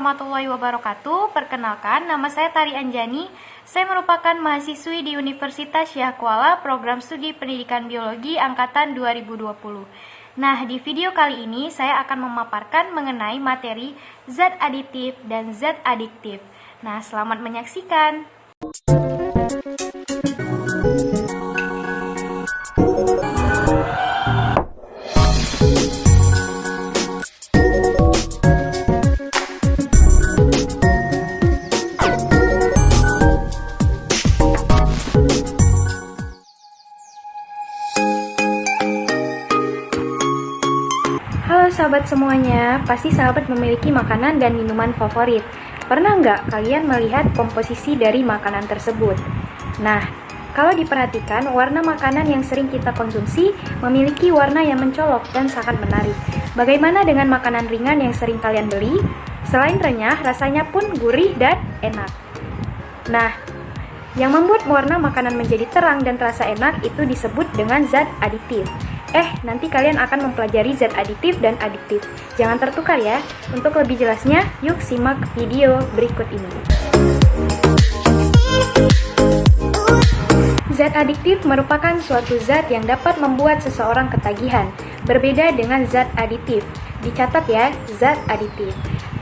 warahmatullahi wabarakatuh. Perkenalkan, nama saya Tari Anjani. Saya merupakan mahasiswi di Universitas Syah Kuala, program studi pendidikan biologi angkatan 2020. Nah, di video kali ini saya akan memaparkan mengenai materi zat aditif dan zat adiktif. Nah, selamat menyaksikan. Halo sahabat semuanya, pasti sahabat memiliki makanan dan minuman favorit. Pernah nggak kalian melihat komposisi dari makanan tersebut? Nah, kalau diperhatikan, warna makanan yang sering kita konsumsi memiliki warna yang mencolok dan sangat menarik. Bagaimana dengan makanan ringan yang sering kalian beli? Selain renyah, rasanya pun gurih dan enak. Nah, yang membuat warna makanan menjadi terang dan terasa enak itu disebut dengan zat aditif. Nanti kalian akan mempelajari zat aditif dan adiktif. Jangan tertukar ya. Untuk lebih jelasnya, yuk simak video berikut ini. Zat adiktif merupakan suatu zat yang dapat membuat seseorang ketagihan. Berbeda dengan zat aditif. Dicatat ya, zat aditif.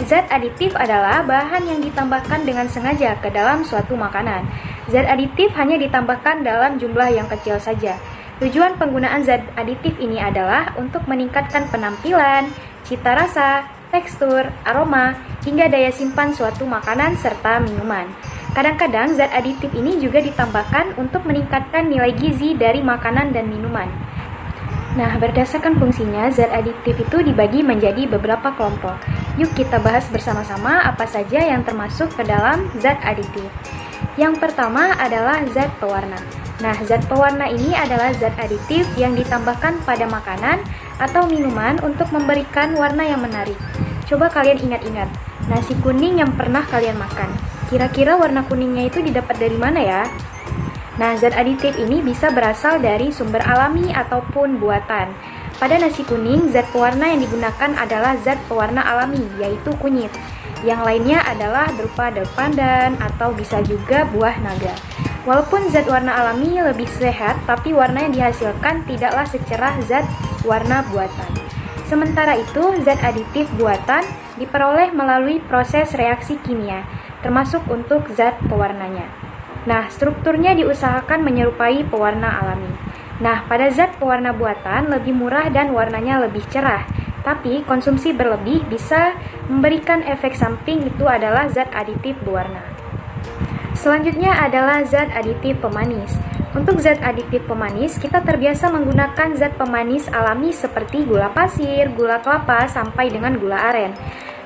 Zat aditif adalah bahan yang ditambahkan dengan sengaja ke dalam suatu makanan. Zat aditif hanya ditambahkan dalam jumlah yang kecil saja. Tujuan penggunaan zat aditif ini adalah untuk meningkatkan penampilan, cita rasa, tekstur, aroma, hingga daya simpan suatu makanan serta minuman. Kadang-kadang zat aditif ini juga ditambahkan untuk meningkatkan nilai gizi dari makanan dan minuman. Nah, berdasarkan fungsinya, zat aditif itu dibagi menjadi beberapa kelompok. Yuk kita bahas bersama-sama apa saja yang termasuk ke dalam zat aditif. Yang pertama adalah zat pewarna. Nah, zat pewarna ini adalah zat aditif yang ditambahkan pada makanan atau minuman untuk memberikan warna yang menarik. Coba kalian ingat-ingat, nasi kuning yang pernah kalian makan. Kira-kira warna kuningnya itu didapat dari mana ya? Nah, zat aditif ini bisa berasal dari sumber alami ataupun buatan. Pada nasi kuning, zat pewarna yang digunakan adalah zat pewarna alami, yaitu kunyit. Yang lainnya adalah berupa daun pandan atau bisa juga buah naga. Walaupun zat warna alami lebih sehat, tapi warna yang dihasilkan tidaklah secerah zat warna buatan. Sementara itu, zat aditif buatan diperoleh melalui proses reaksi kimia, termasuk untuk zat pewarnanya. Nah, strukturnya diusahakan menyerupai pewarna alami. Nah, pada zat pewarna buatan lebih murah dan warnanya lebih cerah. Tapi konsumsi berlebih bisa memberikan efek samping, itu adalah zat aditif berwarna. Selanjutnya adalah zat aditif pemanis. Untuk zat aditif pemanis, kita terbiasa menggunakan zat pemanis alami seperti gula pasir, gula kelapa, sampai dengan gula aren.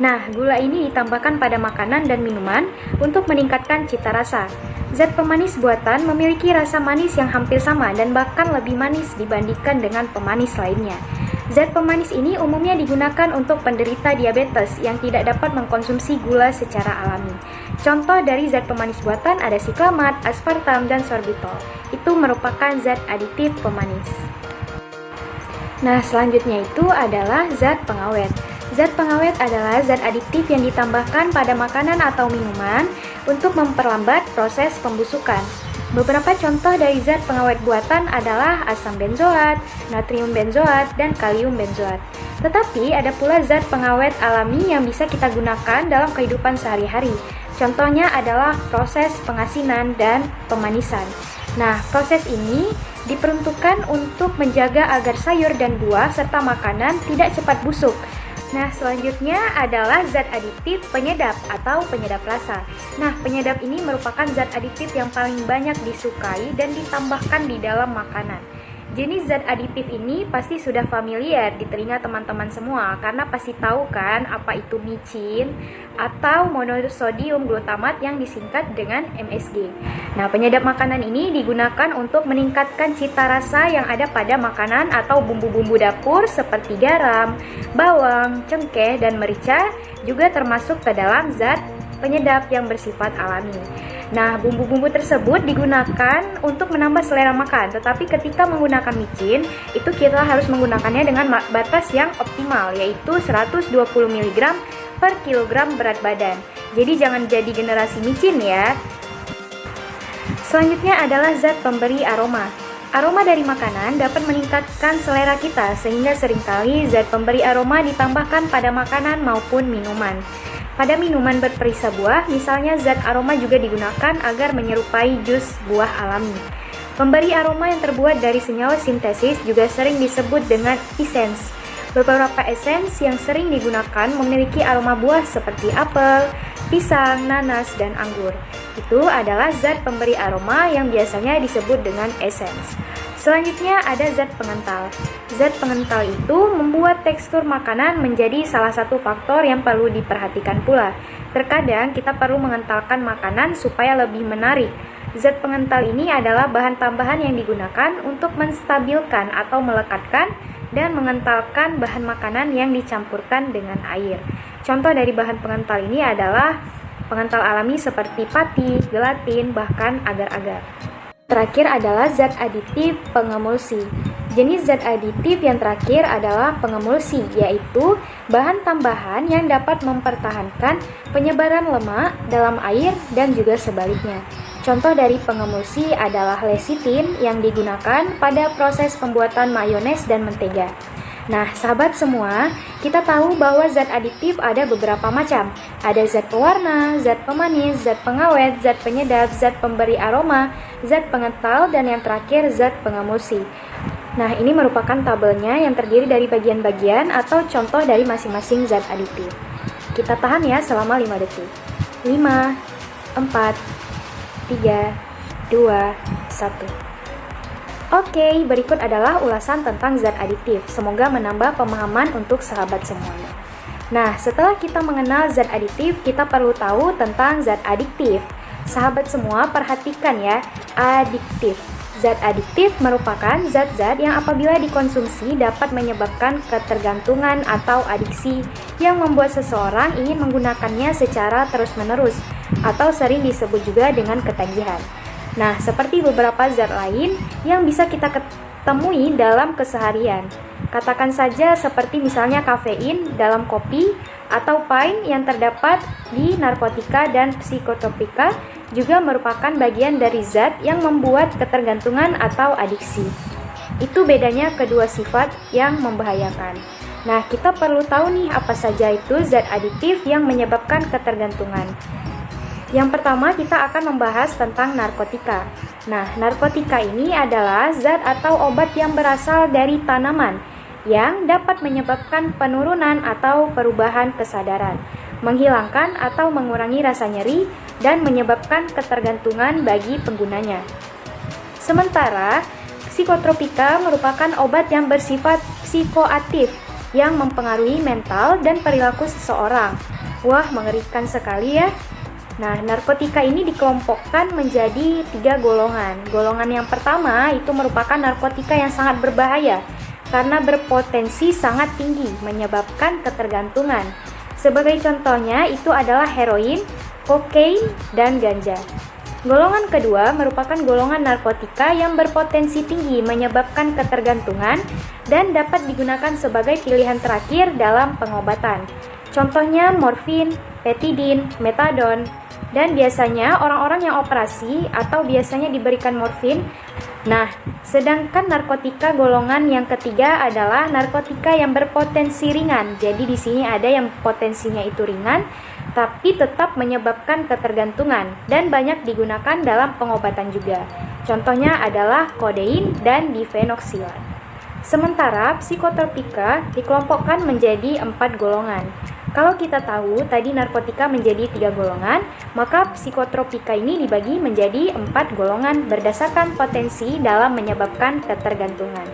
Nah, gula ini ditambahkan pada makanan dan minuman untuk meningkatkan cita rasa. Zat pemanis buatan memiliki rasa manis yang hampir sama dan bahkan lebih manis dibandingkan dengan pemanis lainnya. Zat pemanis ini umumnya digunakan untuk penderita diabetes yang tidak dapat mengkonsumsi gula secara alami. Contoh dari zat pemanis buatan ada siklamat, aspartam, dan sorbitol. Itu merupakan zat aditif pemanis. Nah, selanjutnya itu adalah zat pengawet. Zat pengawet adalah zat aditif yang ditambahkan pada makanan atau minuman untuk memperlambat proses pembusukan. Beberapa contoh dari zat pengawet buatan adalah asam benzoat, natrium benzoat, dan kalium benzoat. Tetapi ada pula zat pengawet alami yang bisa kita gunakan dalam kehidupan sehari-hari. Contohnya adalah proses pengasinan dan pemanisan. Nah, proses ini diperuntukkan untuk menjaga agar sayur dan buah serta makanan tidak cepat busuk. Nah, selanjutnya adalah zat aditif penyedap atau penyedap rasa. Nah, penyedap ini merupakan zat aditif yang paling banyak disukai dan ditambahkan di dalam makanan. Jenis zat aditif ini pasti sudah familiar di telinga teman-teman semua karena pasti tahu kan apa itu micin atau monosodium glutamat yang disingkat dengan MSG. Nah, penyedap makanan ini digunakan untuk meningkatkan cita rasa yang ada pada makanan atau bumbu-bumbu dapur seperti garam, bawang, cengkeh, dan merica juga termasuk ke dalam zat penyedap yang bersifat alami. Nah, bumbu-bumbu tersebut digunakan untuk menambah selera makan, tetapi ketika menggunakan micin, itu kita harus menggunakannya dengan batas yang optimal, yaitu 120 mg per kilogram berat badan. Jadi jangan jadi generasi micin ya. Selanjutnya adalah zat pemberi aroma. Aroma dari makanan dapat meningkatkan selera kita, sehingga seringkali zat pemberi aroma ditambahkan pada makanan maupun minuman. Pada minuman berperisa buah, misalnya zat aroma juga digunakan agar menyerupai jus buah alami. Pemberi aroma yang terbuat dari senyawa sintesis juga sering disebut dengan essence. Beberapa essence yang sering digunakan memiliki aroma buah seperti apel, pisang, nanas, dan anggur. Itu adalah zat pemberi aroma yang biasanya disebut dengan essence. Selanjutnya ada zat pengental. Zat pengental itu membuat tekstur makanan menjadi salah satu faktor yang perlu diperhatikan pula. Terkadang kita perlu mengentalkan makanan supaya lebih menarik. Zat pengental ini adalah bahan tambahan yang digunakan untuk menstabilkan atau melekatkan dan mengentalkan bahan makanan yang dicampurkan dengan air. Contoh dari bahan pengental ini adalah pengental alami seperti pati, gelatin, bahkan agar-agar. Terakhir adalah zat aditif pengemulsi. Jenis zat aditif yang terakhir adalah pengemulsi, yaitu bahan tambahan yang dapat mempertahankan penyebaran lemak dalam air dan juga sebaliknya. Contoh dari pengemulsi adalah lecitin yang digunakan pada proses pembuatan mayones dan mentega. Nah, sahabat semua, kita tahu bahwa zat aditif ada beberapa macam. Ada zat pewarna, zat pemanis, zat pengawet, zat penyedap, zat pemberi aroma, zat pengental, dan yang terakhir zat pengemulsi. Nah, ini merupakan tabelnya yang terdiri dari bagian-bagian atau contoh dari masing-masing zat aditif. Kita tahan ya selama 5 detik. 5, 4, 3, 2, 1. Oke, berikut adalah ulasan tentang zat aditif. Semoga menambah pemahaman untuk sahabat semuanya. Nah, setelah kita mengenal zat aditif, kita perlu tahu tentang zat adiktif. Sahabat semua, perhatikan ya, adiktif. Zat adiktif merupakan zat-zat yang apabila dikonsumsi dapat menyebabkan ketergantungan atau adiksi yang membuat seseorang ingin menggunakannya secara terus-menerus atau sering disebut juga dengan ketagihan. Nah, seperti beberapa zat lain yang bisa kita temui dalam keseharian. Katakan saja seperti misalnya kafein dalam kopi atau pain yang terdapat di narkotika dan psikotropika juga merupakan bagian dari zat yang membuat ketergantungan atau adiksi. Itu bedanya kedua sifat yang membahayakan. Nah, kita perlu tahu nih apa saja itu zat aditif yang menyebabkan ketergantungan. Yang pertama kita akan membahas tentang narkotika. Nah, narkotika ini adalah zat atau obat yang berasal dari tanaman yang dapat menyebabkan penurunan atau perubahan kesadaran, menghilangkan atau mengurangi rasa nyeri, dan menyebabkan ketergantungan bagi penggunanya. Sementara, psikotropika merupakan obat yang bersifat psikoaktif yang mempengaruhi mental dan perilaku seseorang. Wah, mengerikan sekali ya. Nah, narkotika ini dikelompokkan menjadi 3 golongan. Golongan yang pertama itu merupakan narkotika yang sangat berbahaya karena berpotensi sangat tinggi menyebabkan ketergantungan. Sebagai contohnya itu adalah heroin, kokain, dan ganja. Golongan kedua merupakan golongan narkotika yang berpotensi tinggi menyebabkan ketergantungan dan dapat digunakan sebagai pilihan terakhir dalam pengobatan. Contohnya morfin, petidin, metadon, dan biasanya orang-orang yang operasi atau biasanya diberikan morfin. Nah, sedangkan narkotika golongan yang ketiga adalah narkotika yang berpotensi ringan. Jadi di sini ada yang potensinya itu ringan, tapi tetap menyebabkan ketergantungan dan banyak digunakan dalam pengobatan juga. Contohnya adalah kodein dan difenoksilan. Sementara psikotropika dikelompokkan menjadi 4 golongan. Kalau kita tahu tadi narkotika menjadi 3 golongan, maka psikotropika ini dibagi menjadi 4 golongan berdasarkan potensi dalam menyebabkan ketergantungan.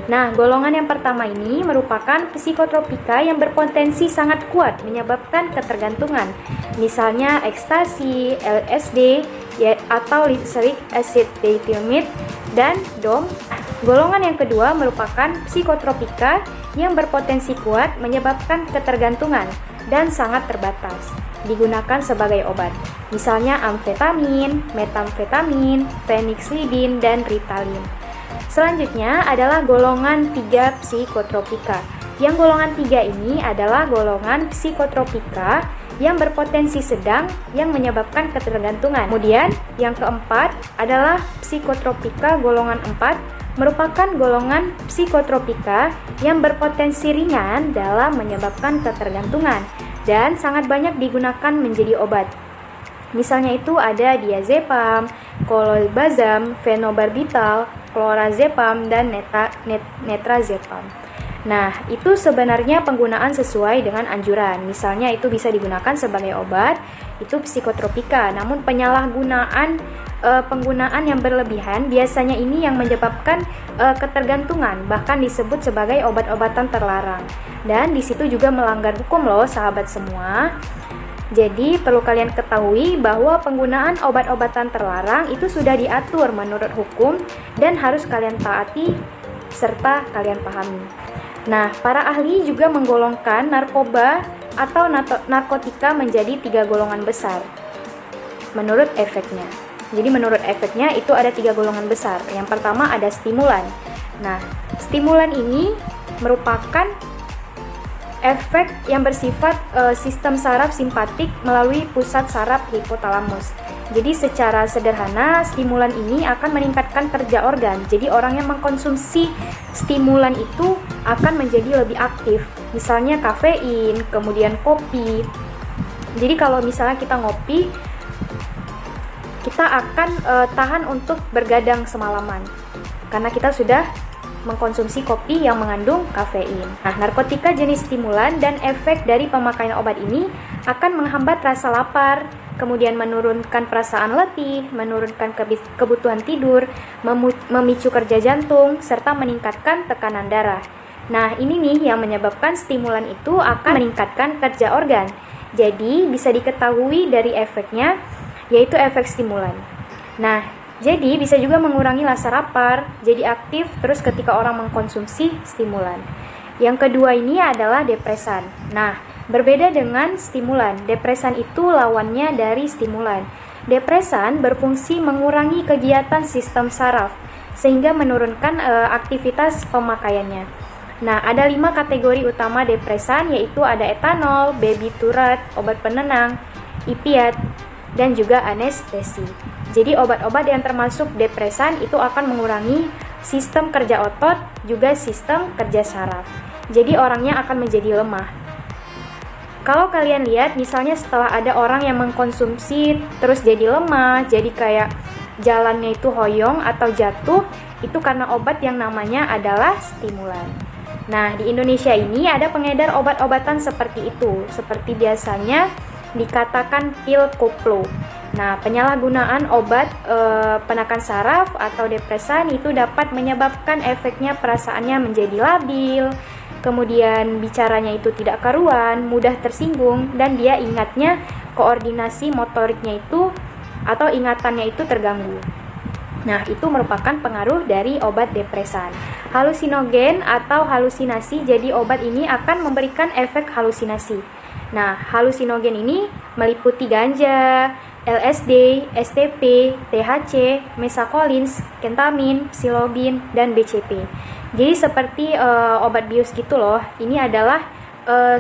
Nah, golongan yang pertama ini merupakan psikotropika yang berpotensi sangat kuat menyebabkan ketergantungan. Misalnya ekstasi, LSD, atau lysergic acid diethylmate, dan DOM. Golongan yang kedua merupakan psikotropika yang berpotensi kuat menyebabkan ketergantungan dan sangat terbatas, digunakan sebagai obat. Misalnya amfetamin, metamfetamin, fenixidin, dan Ritalin. Selanjutnya adalah golongan 3 psikotropika. Yang golongan 3 ini adalah golongan psikotropika yang berpotensi sedang yang menyebabkan ketergantungan. Kemudian yang keempat adalah psikotropika golongan 4, merupakan golongan psikotropika yang berpotensi ringan dalam menyebabkan ketergantungan dan sangat banyak digunakan menjadi obat. Misalnya itu ada diazepam, clobazam, fenobarbital, clorazepam, dan netrazepam. Nah, itu sebenarnya penggunaan sesuai dengan anjuran. Misalnya itu bisa digunakan sebagai obat, itu psikotropika. Namun penyalahgunaan penggunaan yang berlebihan biasanya ini yang menyebabkan ketergantungan, bahkan disebut sebagai obat-obatan terlarang. Dan di situ juga melanggar hukum loh, sahabat semua. Jadi perlu kalian ketahui bahwa penggunaan obat-obatan terlarang itu sudah diatur menurut hukum dan harus kalian taati serta kalian pahami. Nah, para ahli juga menggolongkan narkoba atau narkotika menjadi 3 golongan besar menurut efeknya. Jadi menurut efeknya itu ada 3 golongan besar. Yang pertama ada stimulan. Nah, stimulan ini merupakan efek yang bersifat sistem saraf simpatik melalui pusat saraf hipotalamus. Jadi secara sederhana stimulan ini akan meningkatkan kerja organ. Jadi orang yang mengkonsumsi stimulan itu akan menjadi lebih aktif. Misalnya kafein, kemudian kopi. Jadi kalau misalnya kita ngopi, kita akan tahan untuk bergadang semalaman karena kita sudah mengkonsumsi kopi yang mengandung kafein. Nah, narkotika jenis stimulan dan efek dari pemakaian obat ini akan menghambat rasa lapar, kemudian menurunkan perasaan letih, menurunkan kebutuhan tidur, memicu kerja jantung, serta meningkatkan tekanan darah. Nah, ini nih yang menyebabkan stimulan itu akan meningkatkan kerja organ. Jadi, bisa diketahui dari efeknya, yaitu efek stimulan. Nah, jadi bisa juga mengurangi rasa lapar, jadi aktif terus ketika orang mengkonsumsi stimulan. Yang kedua ini adalah depresan. Nah, berbeda dengan stimulan, depresan itu lawannya dari stimulan. Depresan berfungsi mengurangi kegiatan sistem saraf, sehingga menurunkan aktivitas pemakaiannya. Nah, ada 5 kategori utama depresan, yaitu ada etanol, barbiturat, obat penenang, opiat, dan juga anestesi. Jadi obat-obat yang termasuk depresan itu akan mengurangi sistem kerja otot, juga sistem kerja saraf. Jadi orangnya akan menjadi lemah. Kalau kalian lihat misalnya setelah ada orang yang mengkonsumsi terus jadi lemah, jadi kayak jalannya itu hoyong atau jatuh, itu karena obat yang namanya adalah stimulan. Nah, di Indonesia ini ada pengedar obat-obatan seperti itu, seperti biasanya dikatakan pil koplo. Nah, penyalahgunaan obat penekan saraf atau depresan itu dapat menyebabkan efeknya perasaannya menjadi labil, kemudian bicaranya itu tidak karuan, mudah tersinggung, dan dia ingatnya koordinasi motoriknya itu atau ingatannya itu terganggu. Nah, itu merupakan pengaruh dari obat depresan. Halusinogen atau halusinasi, jadi obat ini akan memberikan efek halusinasi. Nah, halusinogen ini meliputi ganja, LSD, STP, THC, mesakolins, kentamin, psilobin, dan BCP. Jadi seperti obat bius gitu loh. Ini adalah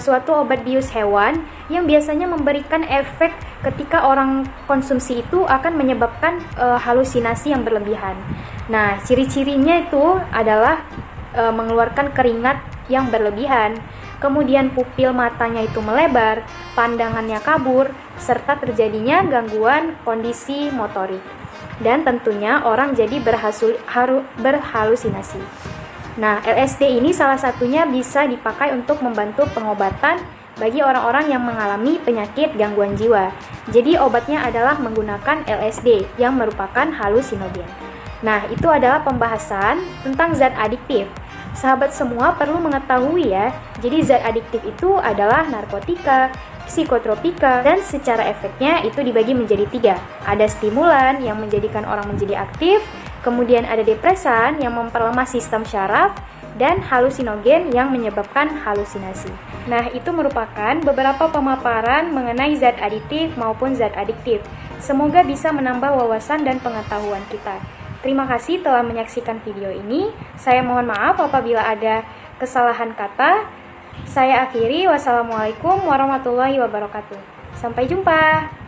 suatu obat bius hewan yang biasanya memberikan efek ketika orang konsumsi itu akan menyebabkan halusinasi yang berlebihan. Nah, ciri-cirinya itu adalah mengeluarkan keringat yang berlebihan, kemudian pupil matanya itu melebar, pandangannya kabur, serta terjadinya gangguan kondisi motorik. Dan tentunya orang jadi berhalusinasi. Nah, LSD ini salah satunya bisa dipakai untuk membantu pengobatan bagi orang-orang yang mengalami penyakit gangguan jiwa. Jadi obatnya adalah menggunakan LSD yang merupakan halusinogen. Nah, itu adalah pembahasan tentang zat adiktif. Sahabat semua perlu mengetahui ya, jadi zat adiktif itu adalah narkotika, psikotropika, dan secara efeknya itu dibagi menjadi 3. Ada stimulan yang menjadikan orang menjadi aktif, kemudian ada depresan yang memperlemah sistem syaraf, dan halusinogen yang menyebabkan halusinasi. Nah, itu merupakan beberapa pemaparan mengenai zat aditif maupun zat adiktif. Semoga bisa menambah wawasan dan pengetahuan kita. Terima kasih telah menyaksikan video ini. Saya mohon maaf apabila ada kesalahan kata. Saya akhiri, wassalamualaikum warahmatullahi wabarakatuh. Sampai jumpa.